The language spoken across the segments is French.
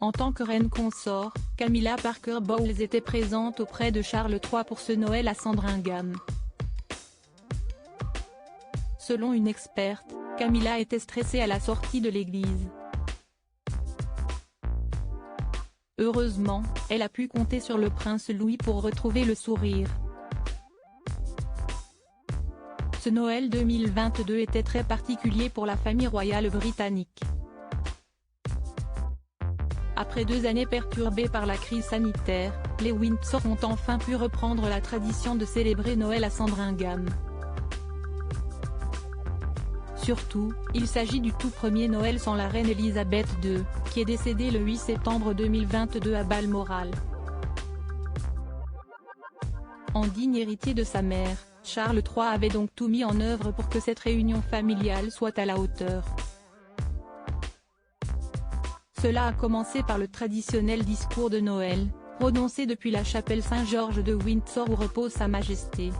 En tant que reine consort, Camilla Parker Bowles était présente auprès de Charles III pour ce Noël à Sandringham. Selon une experte, Camilla était stressée à la sortie de l'église. Heureusement, elle a pu compter sur le prince Louis pour retrouver le sourire. Ce Noël 2022 était très particulier pour la famille royale britannique. Après 2 années perturbées par la crise sanitaire, les Windsor ont enfin pu reprendre la tradition de célébrer Noël à Sandringham. Surtout, il s'agit du tout premier Noël sans la reine Elisabeth II, qui est décédée le 8 septembre 2022 à Balmoral. En digne héritier de sa mère, Charles III avait donc tout mis en œuvre pour que cette réunion familiale soit à la hauteur. Cela a commencé par le traditionnel discours de Noël, prononcé depuis la chapelle Saint-Georges de Windsor où repose Sa Majesté.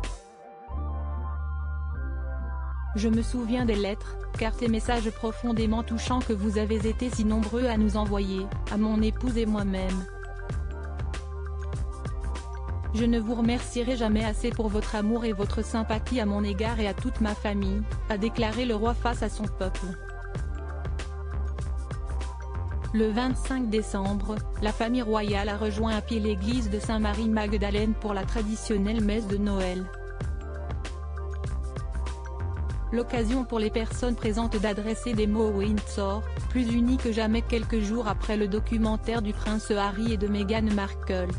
Je me souviens des lettres, cartes et messages profondément touchants que vous avez été si nombreux à nous envoyer, à mon épouse et moi-même. Je ne vous remercierai jamais assez pour votre amour et votre sympathie à mon égard et à toute ma famille, a déclaré le roi face à son peuple. Le 25 décembre, la famille royale a rejoint à pied l'église de Sainte-Marie-Magdalene pour la traditionnelle messe de Noël. L'occasion pour les personnes présentes d'adresser des mots au Windsor, plus unis que jamais quelques jours après le documentaire du prince Harry et de Meghan Markle.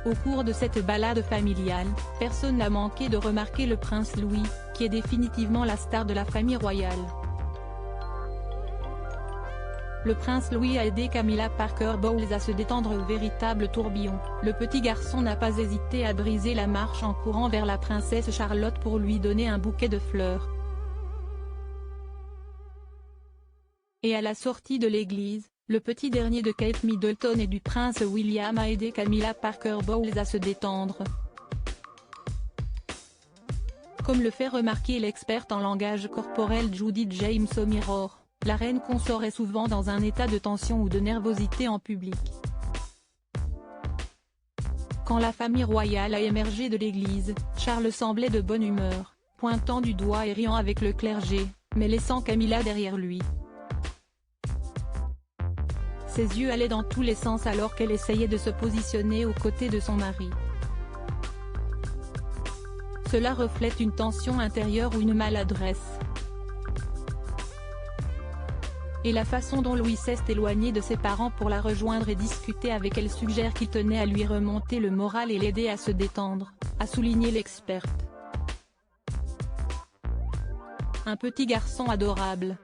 Au cours de cette balade familiale, personne n'a manqué de remarquer le prince Louis, qui est définitivement la star de la famille royale. Le prince Louis a aidé Camilla Parker Bowles à se détendre au véritable tourbillon. Le petit garçon n'a pas hésité à briser la marche en courant vers la princesse Charlotte pour lui donner un bouquet de fleurs. Et à la sortie de l'église, le petit dernier de Kate Middleton et du prince William a aidé Camilla Parker Bowles à se détendre. Comme le fait remarquer l'experte en langage corporel Judith James au Mirror, la reine consort est souvent dans un état de tension ou de nervosité en public. Quand la famille royale a émergé de l'église, Charles semblait de bonne humeur, pointant du doigt et riant avec le clergé, mais laissant Camilla derrière lui. Ses yeux allaient dans tous les sens alors qu'elle essayait de se positionner aux côtés de son mari. Cela reflète une tension intérieure ou une maladresse. Et la façon dont Louis s'est éloigné de ses parents pour la rejoindre et discuter avec elle suggère qu'il tenait à lui remonter le moral et l'aider à se détendre, a souligné l'experte. Un petit garçon adorable.